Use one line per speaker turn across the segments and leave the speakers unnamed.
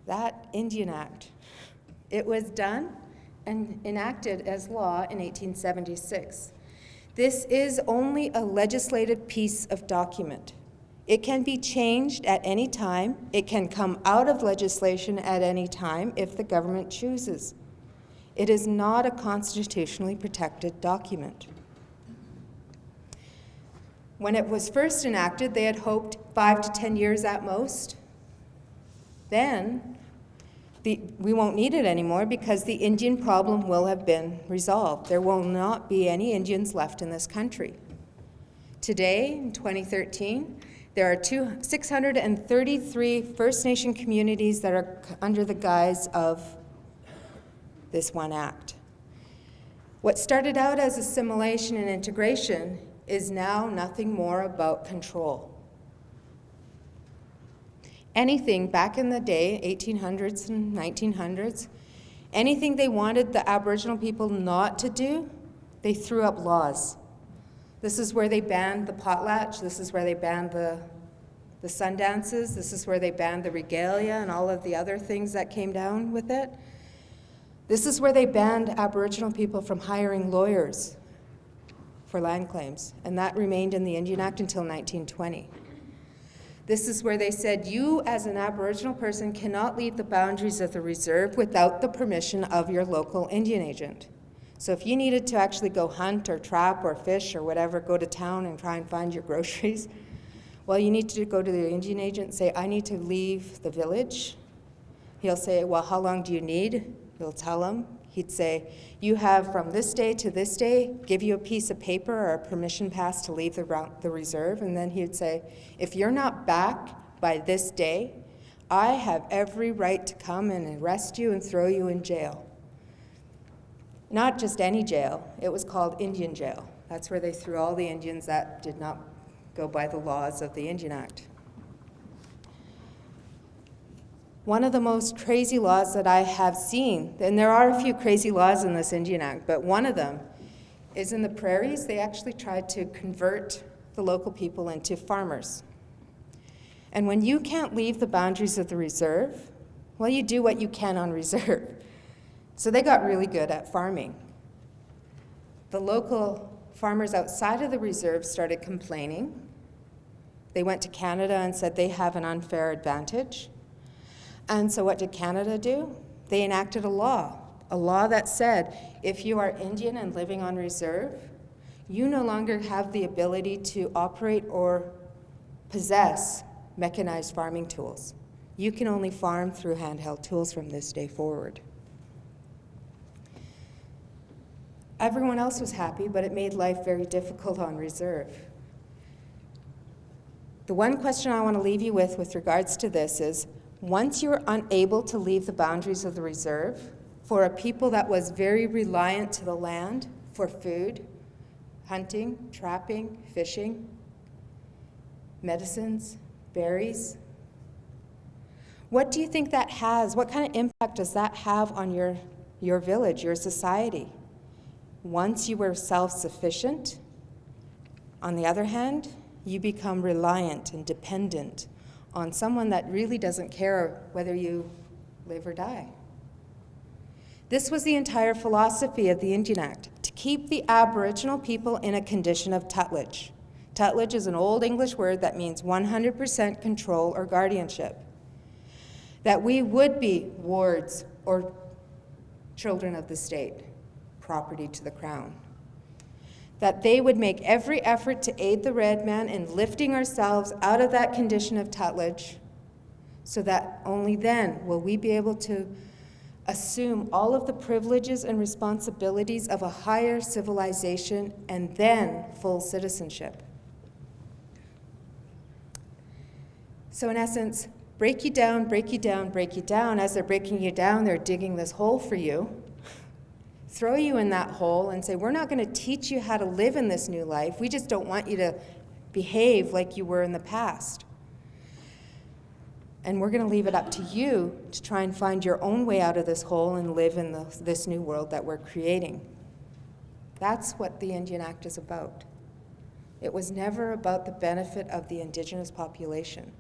that Indian Act. It was done and enacted as law in 1876. This is only a legislative piece of document. It can be changed at any time. It can come out of legislation at any time if the government chooses. It is not a constitutionally protected document. When it was first enacted, they had hoped 5 to 10 years at most. Then, we won't need it anymore because the Indian problem will have been resolved. There will not be any Indians left in this country. Today, in 2013, there are 633 First Nation communities that are under the guise of this one act. What started out as assimilation and integration is now nothing more about control. Anything back in the day, 1800s and 1900s, anything they wanted the Aboriginal people not to do, they threw up laws. This is where they banned the potlatch, this is where they banned the sun dances, this is where they banned the regalia and all of the other things that came down with it. This is where they banned Aboriginal people from hiring lawyers for land claims, and that remained in the Indian Act until 1920. This is where they said, you as an Aboriginal person cannot leave the boundaries of the reserve without the permission of your local Indian agent. So if you needed to actually go hunt or trap or fish or whatever, go to town and try and find your groceries, well, you need to go to the Indian agent and say, I need to leave the village. He'll say, well, how long do you need? You'll tell him. He'd say, you have from this day to this day, give you a piece of paper or a permission pass to leave the reserve. And then he'd say, if you're not back by this day, I have every right to come and arrest you and throw you in jail. Not just any jail, it was called Indian jail. That's where they threw all the Indians that did not go by the laws of the Indian Act. One of the most crazy laws that I have seen, and there are a few crazy laws in this Indian Act, but one of them is in the prairies, they actually tried to convert the local people into farmers. And when you can't leave the boundaries of the reserve, well, you do what you can on reserve. So they got really good at farming. The local farmers outside of the reserve started complaining. They went to Canada and said they have an unfair advantage. And so what did Canada do? They enacted a law that said if you are Indian and living on reserve, you no longer have the ability to operate or possess mechanized farming tools. You can only farm through handheld tools from this day forward. Everyone else was happy, but it made life very difficult on reserve. The one question I want to leave you with regards to this is, once you were unable to leave the boundaries of the reserve, for a people that was very reliant to the land for food, hunting, trapping, fishing, medicines, berries, what do you think that has? What kind of impact does that have on your village, your society? Once you were self-sufficient, on the other hand, you become reliant and dependent on someone that really doesn't care whether you live or die. This was the entire philosophy of the Indian Act, to keep the Aboriginal people in a condition of tutelage. Tutelage is an old English word that means 100% control or guardianship. That we would be wards or children of the state, property to the crown. That they would make every effort to aid the red man in lifting ourselves out of that condition of tutelage, so that only then will we be able to assume all of the privileges and responsibilities of a higher civilization and then full citizenship. So in essence, break you down, break you down, break you down. As they're breaking you down, they're digging this hole for you. Throw you in that hole and say, we're not going to teach you how to live in this new life. We just don't want you to behave like you were in the past. And we're going to leave it up to you to try and find your own way out of this hole and live in this new world that we're creating. That's what the Indian Act is about. It was never about the benefit of the Indigenous population.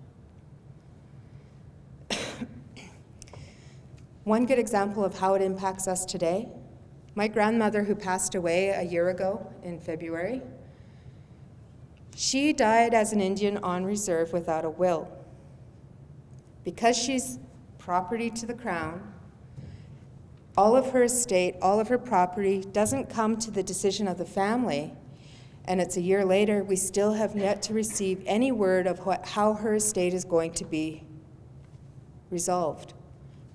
One good example of how it impacts us today, my grandmother, who passed away a year ago in February, she died as an Indian on reserve without a will. Because she's property to the Crown, all of her estate, all of her property doesn't come to the decision of the family, and it's a year later, we still have yet to receive any word of how her estate is going to be resolved.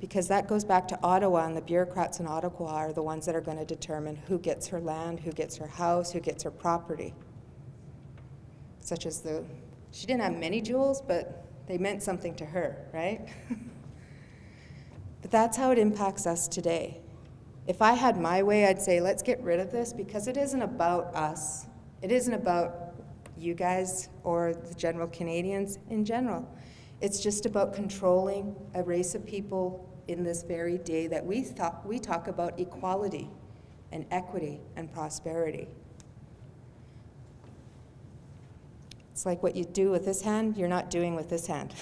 Because that goes back to Ottawa, and the bureaucrats in Ottawa are the ones that are going to determine who gets her land, who gets her house, who gets her property. Such as she didn't have many jewels, but they meant something to her, right? But that's how it impacts us today. If I had my way, I'd say, let's get rid of this, because it isn't about us. It isn't about you guys or the general Canadians in general. It's just about controlling a race of people in this very day that we talk about equality and equity and prosperity. It's like what you do with this hand, you're not doing with this hand.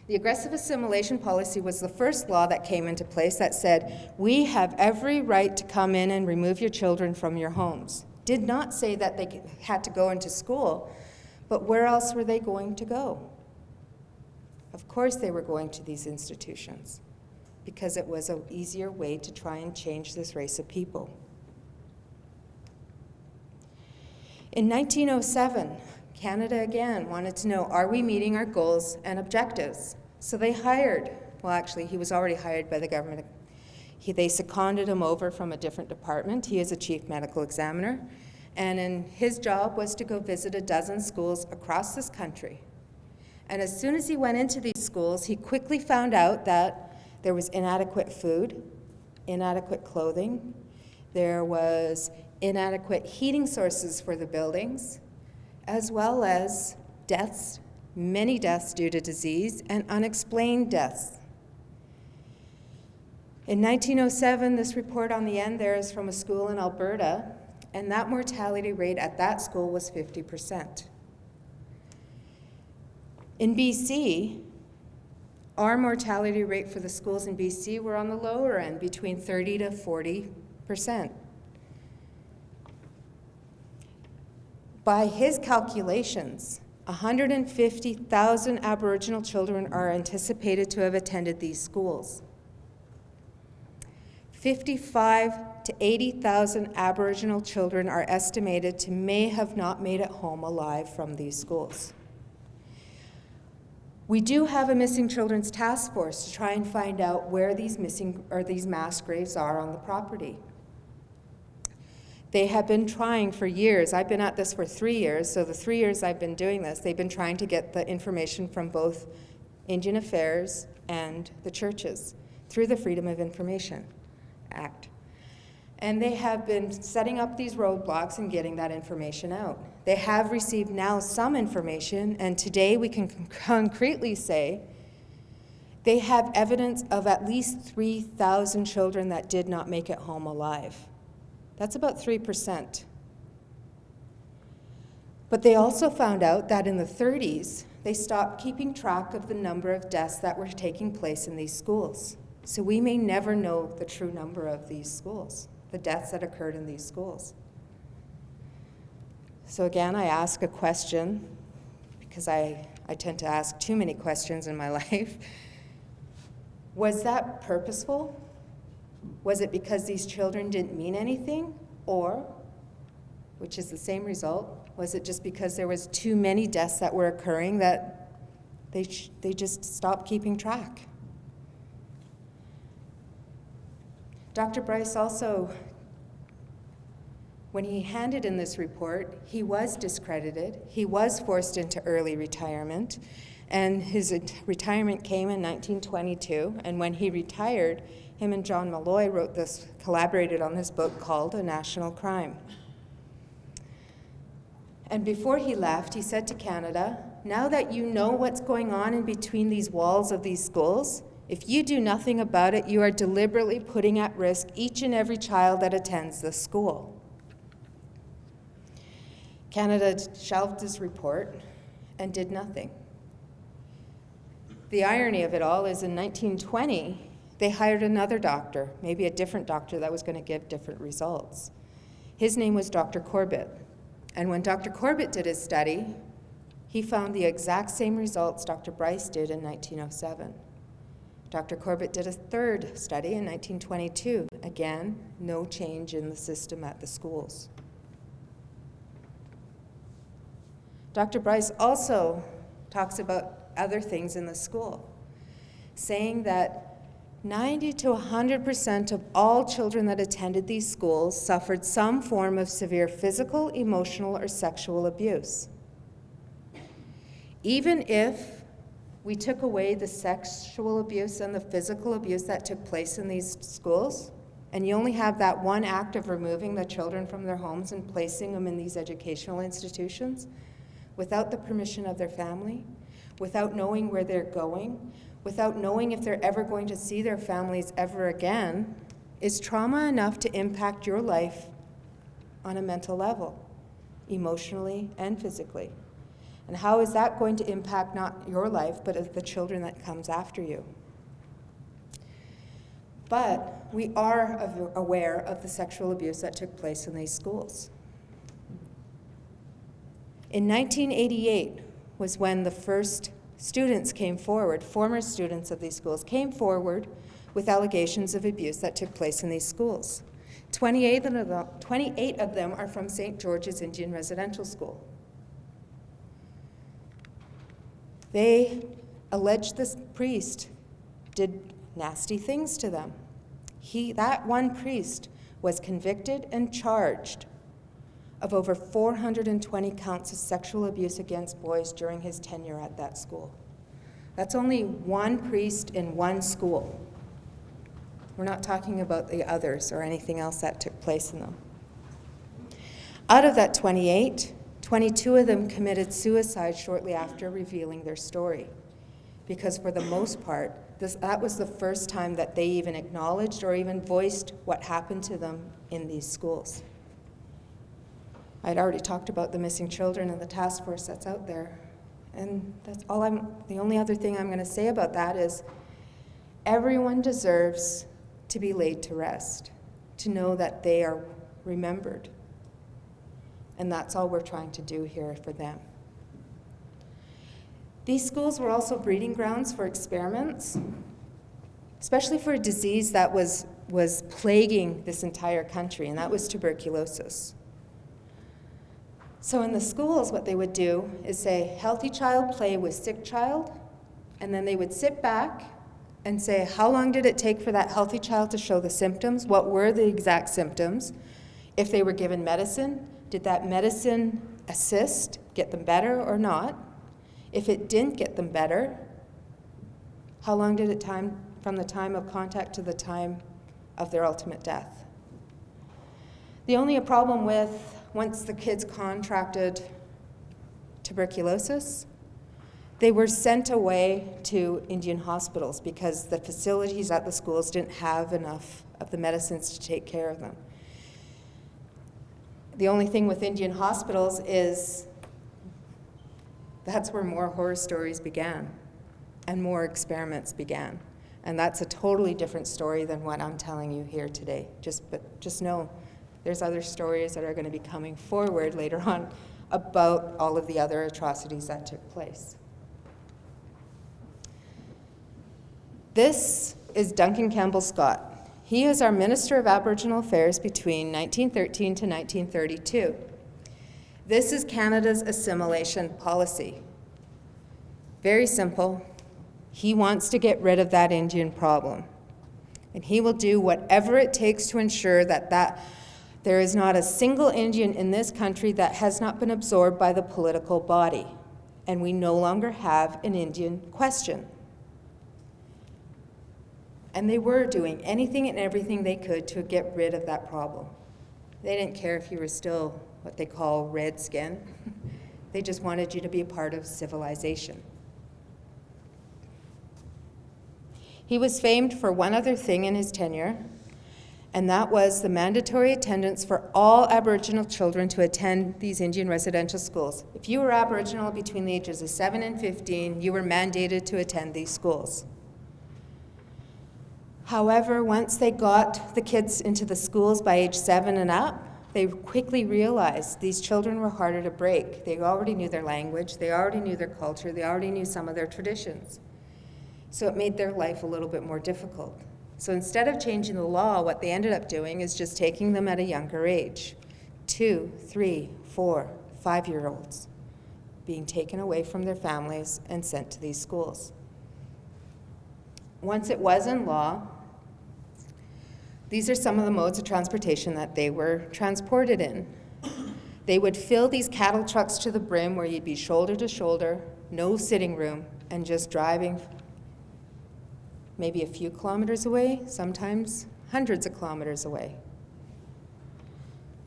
The aggressive assimilation policy was the first law that came into place that said, we have every right to come in and remove your children from your homes. Did not say that they had to go into school, but where else were they going to go? Of course they were going to these institutions, because it was an easier way to try and change this race of people. In 1907, Canada again wanted to know, are we meeting our goals and objectives? So they hired, well actually he was already hired by the government. They seconded him over from a different department. He is a chief medical examiner. And his job was to go visit a dozen schools across this country. And as soon as he went into these schools, he quickly found out that there was inadequate food, inadequate clothing, there was inadequate heating sources for the buildings, as well as deaths, many deaths due to disease, and unexplained deaths. In 1907, this report on the end there is from a school in Alberta, and that mortality rate at that school was 50%. In BC, our mortality rate for the schools in BC were on the lower end, between 30 to 40%. By his calculations, 150,000 Aboriginal children are anticipated to have attended these schools. 55 to 80,000 Aboriginal children are estimated to may have not made it home alive from these schools. We do have a missing children's task force to try and find out where these missing or these mass graves are on the property. They have been trying for years. I've been at this for 3 years, so the 3 years I've been doing this, they've been trying to get the information from both Indian Affairs and the churches through the Freedom of Information Act. And they have been setting up these roadblocks and getting that information out. They have received now some information, and today we can concretely say they have evidence of at least 3,000 children that did not make it home alive. That's about 3%. But they also found out that in the 30s, they stopped keeping track of the number of deaths that were taking place in these schools. So we may never know the true number of these schools, the deaths that occurred in these schools. So again, I ask a question, because I tend to ask too many questions in my life. Was that purposeful? Was it because these children didn't mean anything? Or, which is the same result, was it just because there was too many deaths that were occurring that they just stopped keeping track? Dr. Bryce also, when he handed in this report, he was discredited. He was forced into early retirement, and his retirement came in 1922, and when he retired, him and John Malloy collaborated on this book called A National Crime. And before he left, he said to Canada, now that you know what's going on in between these walls of these schools, if you do nothing about it, you are deliberately putting at risk each and every child that attends this school. Canada shelved this report and did nothing. The irony of it all is in 1920, they hired another doctor, maybe a different doctor that was going to give different results. His name was Dr. Corbett. And when Dr. Corbett did his study, he found the exact same results Dr. Bryce did in 1907. Dr. Corbett did a third study in 1922. Again, no change in the system at the schools. Dr. Bryce also talks about other things in the school, saying that 90 to 100% of all children that attended these schools suffered some form of severe physical, emotional, or sexual abuse. Even if we took away the sexual abuse and the physical abuse that took place in these schools, and you only have that one act of removing the children from their homes and placing them in these educational institutions, without the permission of their family, without knowing where they're going, without knowing if they're ever going to see their families ever again, is trauma enough to impact your life on a mental level, emotionally and physically. And how is that going to impact not your life, but the children that comes after you? But we are aware of the sexual abuse that took place in these schools. In 1988 was when the first students came forward, former students of these schools came forward with allegations of abuse that took place in these schools. 28 of them are from St. George's Indian Residential School. They alleged this priest did nasty things to them. That one priest was convicted and charged of over 420 counts of sexual abuse against boys during his tenure at that school. That's only one priest in one school. We're not talking about the others or anything else that took place in them. Out of that 28, 22 of them committed suicide shortly after revealing their story, because for the most part, that was the first time that they even acknowledged or even voiced what happened to them in these schools. I'd already talked about the missing children and the task force that's out there. And that's all the only other thing I'm going to say about that is everyone deserves to be laid to rest, to know that they are remembered. And that's all we're trying to do here for them. These schools were also breeding grounds for experiments, especially for a disease that was plaguing this entire country, and that was tuberculosis. So in the schools, what they would do is say, healthy child play with sick child, and then they would sit back and say, how long did it take for that healthy child to show the symptoms? What were the exact symptoms? If they were given medicine, did that medicine assist, get them better or not? If it didn't get them better, how long did it take from the time of contact to the time of their ultimate death? The only problem with once the kids contracted tuberculosis, they were sent away to Indian hospitals because the facilities at the schools didn't have enough of the medicines to take care of them. The only thing with Indian hospitals is that's where more horror stories began and more experiments began. And that's a totally different story than what I'm telling you here today. Just know there's other stories that are going to be coming forward later on about all of the other atrocities that took place. This is Duncan Campbell Scott. He is our Minister of Aboriginal Affairs between 1913 to 1932. This is Canada's assimilation policy. Very simple. He wants to get rid of that Indian problem. And he will do whatever it takes to ensure that there is not a single Indian in this country that has not been absorbed by the political body. And we no longer have an Indian question. And they were doing anything and everything they could to get rid of that problem. They didn't care if you were still what they call red skin. They just wanted you to be a part of civilization. He was famed for one other thing in his tenure, and that was the mandatory attendance for all Aboriginal children to attend these Indian residential schools. If you were Aboriginal between the ages of 7 and 15, you were mandated to attend these schools. However, once they got the kids into the schools by age 7 and up, they quickly realized these children were harder to break. They already knew their language, they already knew their culture, they already knew some of their traditions. So it made their life a little bit more difficult. So instead of changing the law, what they ended up doing is just taking them at a younger age. 2, 3, 4, 5-year-olds being taken away from their families and sent to these schools. Once it was in law, these are some of the modes of transportation that they were transported in. They would fill these cattle trucks to the brim where you'd be shoulder to shoulder, no sitting room, and just driving maybe a few kilometers away, sometimes hundreds of kilometers away.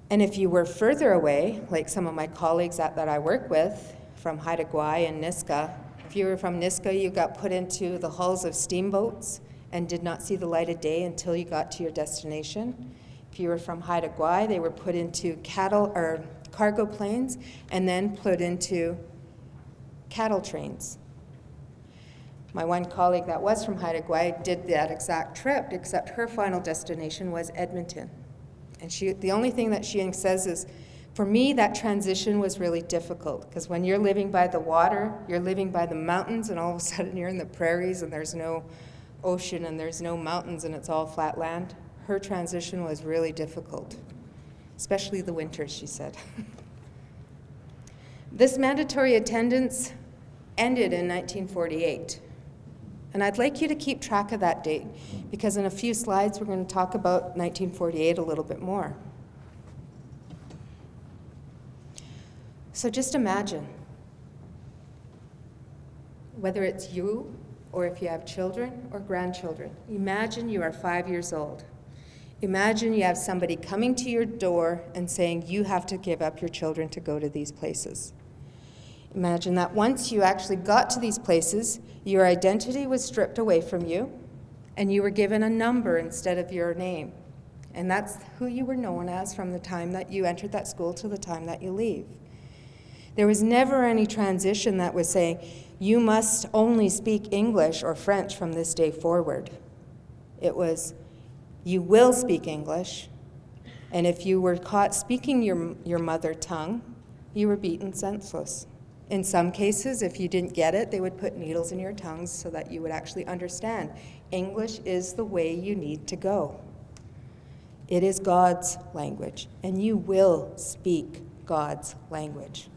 And if you were further away, like some of my colleagues that I work with from Haida Gwaii and Niska, if you were from Niska, you got put into the hulls of steamboats and did not see the light of day until you got to your destination. If you were from Haida Gwaii, they were put into cattle or cargo planes and then put into cattle trains. My one colleague that was from Haida Gwaii did that exact trip, except her final destination was Edmonton. And the only thing that she says is, for me, that transition was really difficult, because when you're living by the water, you're living by the mountains, and all of a sudden you're in the prairies and there's no ocean and there's no mountains and it's all flat land. Her transition was really difficult, especially the winters, she said. This mandatory attendance ended in 1948. And I'd like you to keep track of that date, because in a few slides we're going to talk about 1948 a little bit more. So just imagine, whether it's you or if you have children or grandchildren, imagine you are 5 years old. Imagine you have somebody coming to your door and saying you have to give up your children to go to these places. Imagine that once you actually got to these places, your identity was stripped away from you, and you were given a number instead of your name. And that's who you were known as from the time that you entered that school to the time that you leave. There was never any transition that was saying, you must only speak English or French from this day forward. It was, you will speak English, and if you were caught speaking your mother tongue, you were beaten senseless. In some cases, if you didn't get it, they would put needles in your tongues so that you would actually understand. English is the way you need to go. It is God's language, and you will speak God's language.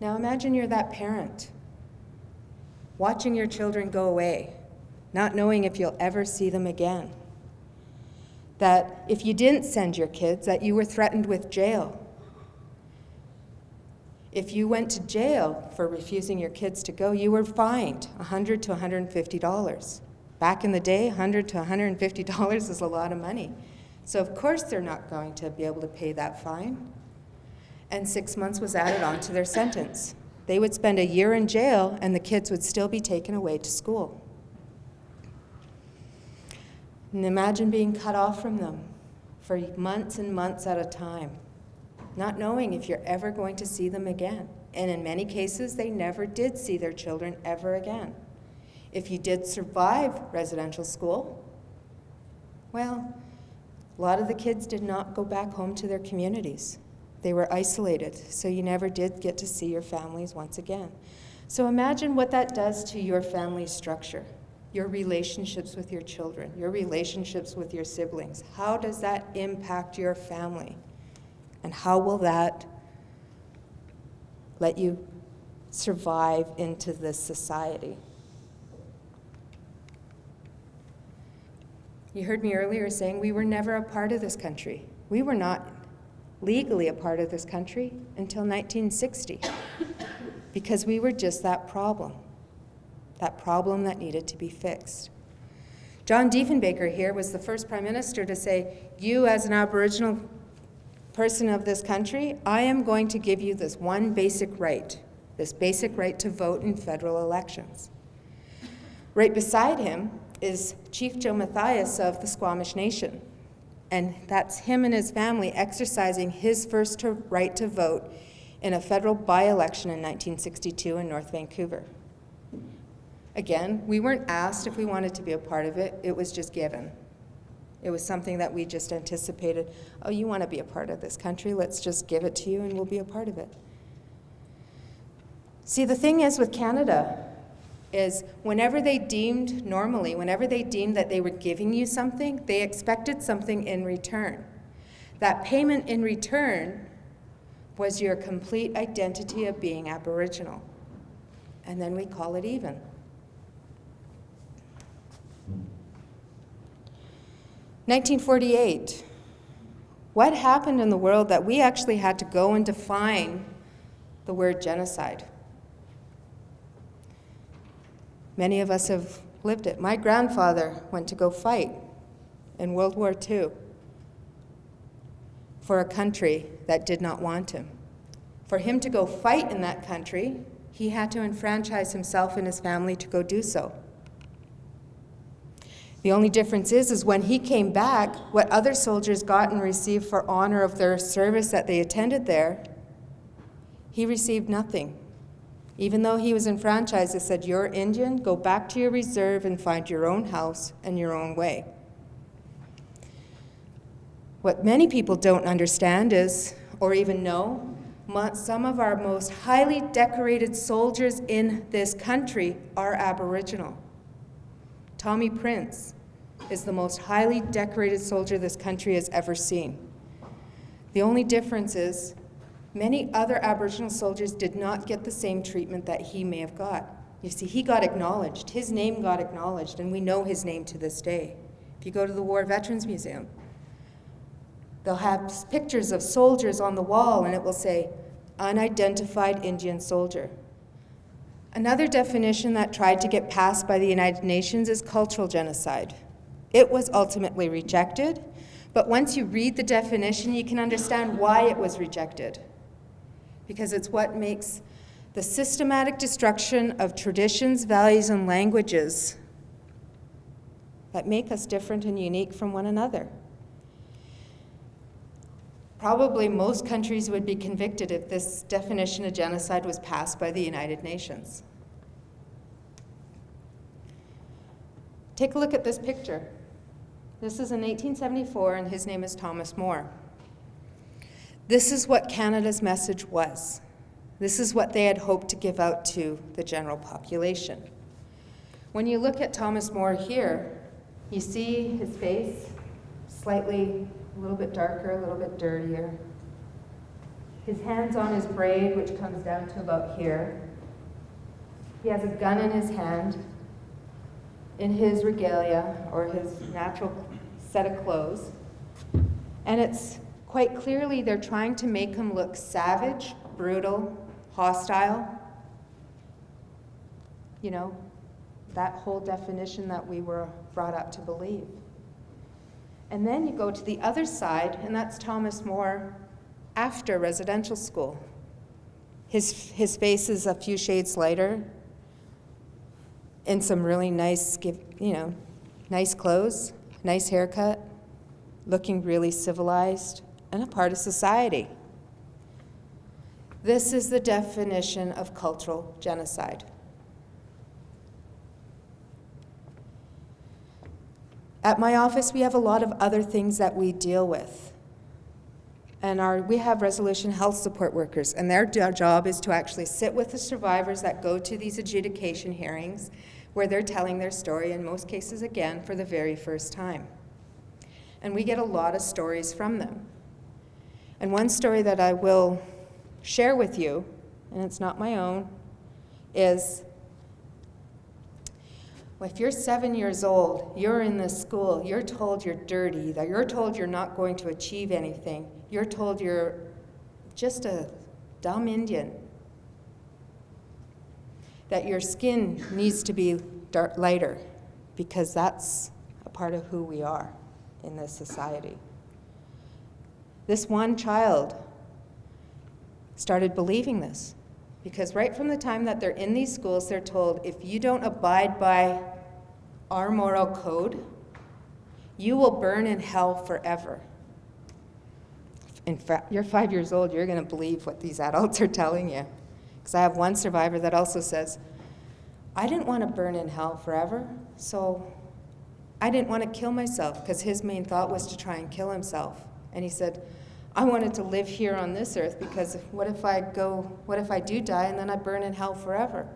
Now imagine you're that parent, watching your children go away, not knowing if you'll ever see them again. That if you didn't send your kids, that you were threatened with jail. If you went to jail for refusing your kids to go, you were fined $100 to $150. Back in the day, $100 to $150 is a lot of money. So of course they're not going to be able to pay that fine. And 6 months was added on to their sentence. They would spend a year in jail, and the kids would still be taken away to school. And imagine being cut off from them for months and months at a time, not knowing if you're ever going to see them again. And in many cases, they never did see their children ever again. If you did survive residential school, well, a lot of the kids did not go back home to their communities. They were isolated, so you never did get to see your families once again. So imagine what that does to your family structure, your relationships with your children, your relationships with your siblings. How does that impact your family? And how will that let you survive into this society? You heard me earlier saying we were never a part of this country. We were not legally a part of this country until 1960, because we were just that problem that needed to be fixed. John Diefenbaker here was the first Prime Minister to say, you as an Aboriginal person of this country, I am going to give you this one basic right to vote in federal elections. Right beside him is Chief Joe Matthias of the Squamish Nation. And that's him and his family exercising his first right to vote in a federal by-election in 1962 in North Vancouver. Again, we weren't asked if we wanted to be a part of it, it was just given. It was something that we just anticipated, oh, you want to be a part of this country, let's just give it to you and we'll be a part of it. See, the thing is with Canada is whenever they deemed that they were giving you something, they expected something in return. That payment in return was your complete identity of being Aboriginal. And then we call it even. (1948). What happened in the world that we actually had to go and define the word genocide? Many of us have lived it. My grandfather went to go fight in World War II for a country that did not want him. For him to go fight in that country, he had to enfranchise himself and his family to go do so. The only difference is when he came back, what other soldiers got and received for honor of their service that they attended there, he received nothing. Even though he was enfranchised, they said, you're Indian, go back to your reserve and find your own house and your own way. What many people don't understand is, or even know, some of our most highly decorated soldiers in this country are Aboriginal. Tommy Prince is the most highly decorated soldier this country has ever seen. The only difference is many other Aboriginal soldiers did not get the same treatment that he may have got. You see, he got acknowledged. His name got acknowledged, and we know his name to this day. If you go to the War Veterans Museum, they'll have pictures of soldiers on the wall, and it will say, unidentified Indian soldier. Another definition that tried to get passed by the United Nations is cultural genocide. It was ultimately rejected, but once you read the definition, you can understand why it was rejected. Because it's what makes the systematic destruction of traditions, values, and languages that make us different and unique from one another. Probably most countries would be convicted if this definition of genocide was passed by the United Nations. Take a look at this picture. This is in 1874, and his name is Thomas More. This is what Canada's message was. This is what they had hoped to give out to the general population. When you look at Thomas More here, you see his face slightly a little bit darker, a little bit dirtier. His hand's on his braid, which comes down to about here. He has a gun in his hand, in his regalia, or his natural set of clothes. And it's quite clearly they're trying to make him look savage, brutal, hostile. You know, that whole definition that we were brought up to believe. And then you go to the other side, and that's Thomas More after residential school. His face is a few shades lighter, in some really nice, nice clothes, nice haircut, looking really civilized, and a part of society. This is the definition of cultural genocide. At my office, we have a lot of other things that we deal with. And we have resolution health support workers, and their job is to actually sit with the survivors that go to these adjudication hearings where they're telling their story, in most cases, again, for the very first time. And we get a lot of stories from them. And one story that I will share with you, and it's not my own, is if you're 7 years old, you're in this school, you're told you're dirty, that you're told you're not going to achieve anything, you're told you're just a dumb Indian, that your skin needs to be lighter, because that's a part of who we are in this society. This one child started believing this, because right from the time that they're in these schools, they're told, if you don't abide by our moral code, you will burn in hell forever. In fact, you're 5 years old, you're going to believe what these adults are telling you. Because I have one survivor that also says, I didn't want to burn in hell forever, so I didn't want to kill myself, because his main thought was to try and kill himself. And he said, I wanted to live here on this earth, because what if I do die and then I burn in hell forever?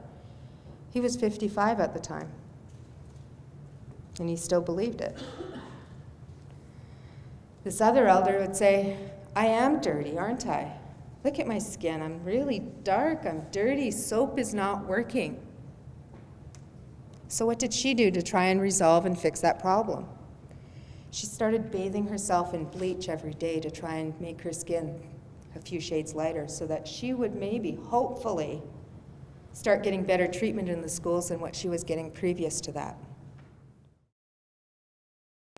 He was 55 at the time, and he still believed it. This other elder would say, I am dirty, aren't I? Look at my skin, I'm really dark, I'm dirty, soap is not working. So what did she do to try and resolve and fix that problem? She started bathing herself in bleach every day to try and make her skin a few shades lighter so that she would maybe, hopefully, start getting better treatment in the schools than what she was getting previous to that.